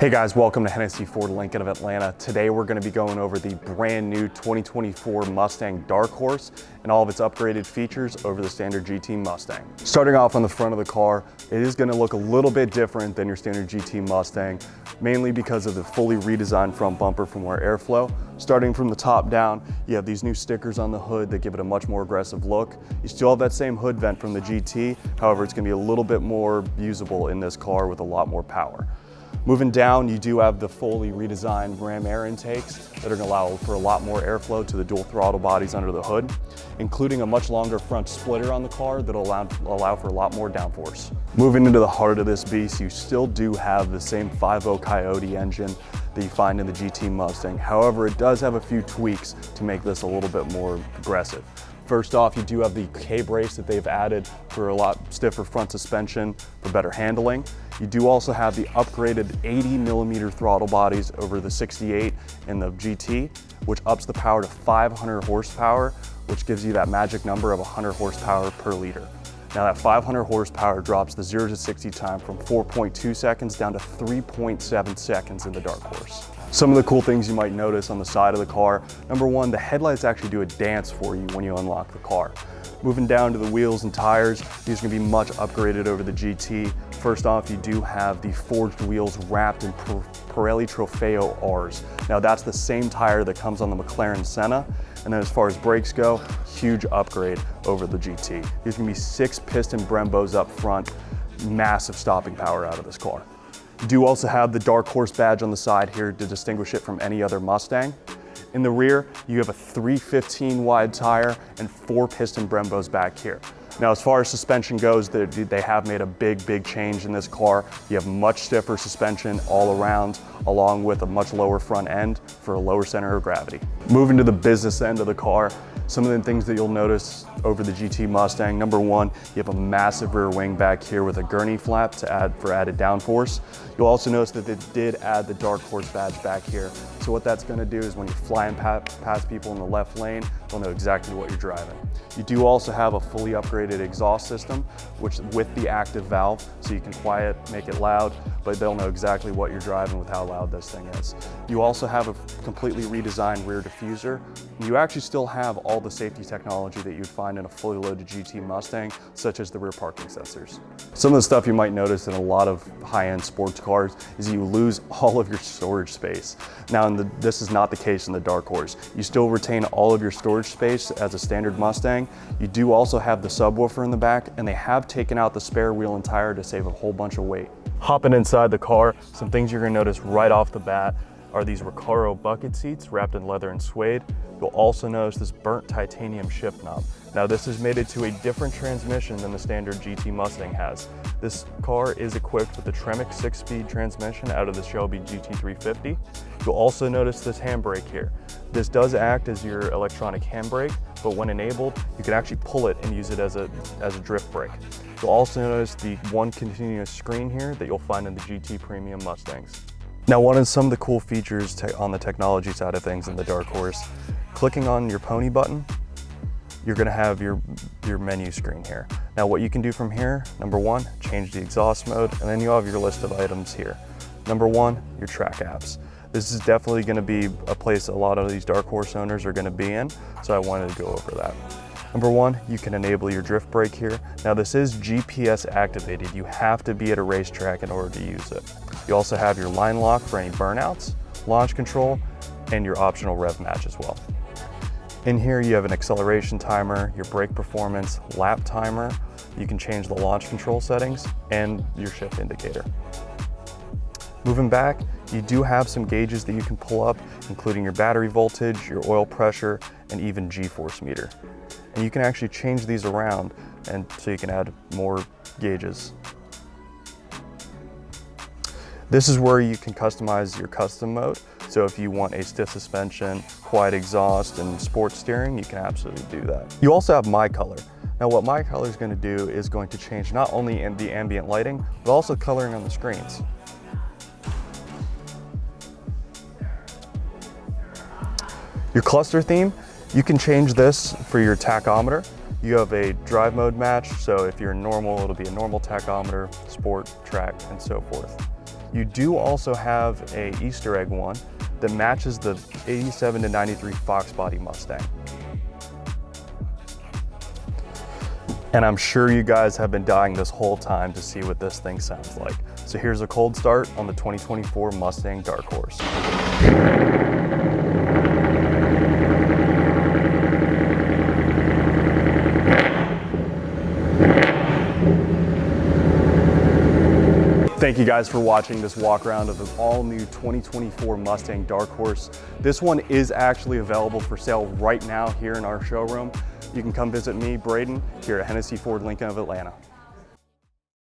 Hey guys, welcome to Hennessy Ford Lincoln of Atlanta. Today we're going to be going over the brand new 2024 Mustang Dark Horse and all of its upgraded features over the standard GT Mustang. Starting off on the front of the car, it is going to look a little bit different than your standard GT Mustang, mainly because of the fully redesigned front bumper for more airflow. Starting from the top down, you have these new stickers on the hood that give it a much more aggressive look. You still have that same hood vent from the GT, however it's going to be a little bit more usable in this car with a lot more power. Moving down, you do have the fully redesigned Ram air intakes that are going to allow for a lot more airflow to the dual throttle bodies under the hood, including a much longer front splitter on the car that will allow for a lot more downforce. Moving into the heart of this beast, you still do have the same 5.0 Coyote engine that you find in the GT Mustang. However, it does have a few tweaks to make this a little bit more aggressive. First off, you do have the K-brace that they've added for a lot stiffer front suspension for better handling. You do also have the upgraded 80mm throttle bodies over the 68 and the GT, which ups the power to 500 horsepower, which gives you that magic number of 100 horsepower per liter. Now that 500 horsepower drops the 0 to 60 time from 4.2 seconds down to 3.7 seconds in the Dark Horse. Some of the cool things you might notice on the side of the car. Number one, the headlights actually do a dance for you when you unlock the car. Moving down to the wheels and tires, these are going to be much upgraded over the GT. First off, you do have the forged wheels wrapped in Pirelli Trofeo Rs. Now that's the same tire that comes on the McLaren Senna. And then as far as brakes go, huge upgrade over the GT. There's going to be 6 piston Brembos up front, massive stopping power out of this car. You do also have the Dark Horse badge on the side here to distinguish it from any other Mustang. In the rear, you have a 315 wide tire and 4 piston Brembos back here. Now, as far as suspension goes, they have made a big change in this car. You have much stiffer suspension all around, along with a much lower front end for a lower center of gravity. Moving to the business end of the car, some of the things that you'll notice over the GT Mustang. Number one, you have a massive rear wing back here with a gurney flap for added downforce. You'll also notice that they did add the Dark Horse badge back here. So what that's going to do is when you're flying past people in the left lane, they'll know exactly what you're driving. You do also have a fully upgraded exhaust system, which with the active valve, so you can quiet, make it loud, but they'll know exactly what you're driving with how loud this thing is. You also have a completely redesigned rear diffuser. You actually still have all the safety technology that you'd find in a fully loaded GT Mustang, such as the rear parking sensors. Some of the stuff you might notice in a lot of high-end sports cars is you lose all of your storage space. Now, this is not the case in the Dark Horse. You still retain all of your storage space as a standard Mustang. You do also have the subwoofer in the back, and they have taken out the spare wheel and tire to save a whole bunch of weight. Hopping inside the car, some things you're gonna notice right off the bat are these Recaro bucket seats wrapped in leather and suede. You'll also notice this burnt titanium shift knob. Now this is mated to a different transmission than the standard GT Mustang has. This car is equipped with the Tremec 6-speed transmission out of the Shelby GT350. You'll also notice this handbrake here. This does act as your electronic handbrake, but when enabled, you can actually pull it and use it as a drift brake. You'll also notice the one continuous screen here that you'll find in the GT Premium Mustangs. Now, one of some of the cool features on the technology side of things in the Dark Horse, clicking on your pony button, you're gonna have your menu screen here. Now, what you can do from here, number one, change the exhaust mode, and then you have your list of items here. Number one, your track apps. This is definitely gonna be a place a lot of these Dark Horse owners are gonna be in, so I wanted to go over that. Number one, you can enable your drift brake here. Now this is GPS activated. You have to be at a racetrack in order to use it. You also have your line lock for any burnouts, launch control, and your optional rev match as well. In here you have an acceleration timer, your brake performance, lap timer. You can change the launch control settings and your shift indicator. Moving back, you do have some gauges that you can pull up, including your battery voltage, your oil pressure, and even G-force meter. And you can actually change these around, and so you can add more gauges. This is where you can customize your custom mode. So if you want a stiff suspension, quiet exhaust, and sports steering, you can absolutely do that. You also have My Color. Now what My Color is going to do is going to change not only in the ambient lighting, but also coloring on the screens. Your cluster theme, you can change this for your tachometer. You have a drive mode match, so if you're normal, it'll be a normal tachometer, sport, track, and so forth. You do also have a Easter egg one that matches the 87 to 93 Fox body Mustang. And I'm sure you guys have been dying this whole time to see what this thing sounds like. So here's a cold start on the 2024 Mustang Dark Horse. Thank you guys for watching this walk around of the all new 2024 Mustang Dark Horse. This one is actually available for sale right now here in our showroom. You can come visit me, Braden, here at Hennessy Ford Lincoln of Atlanta.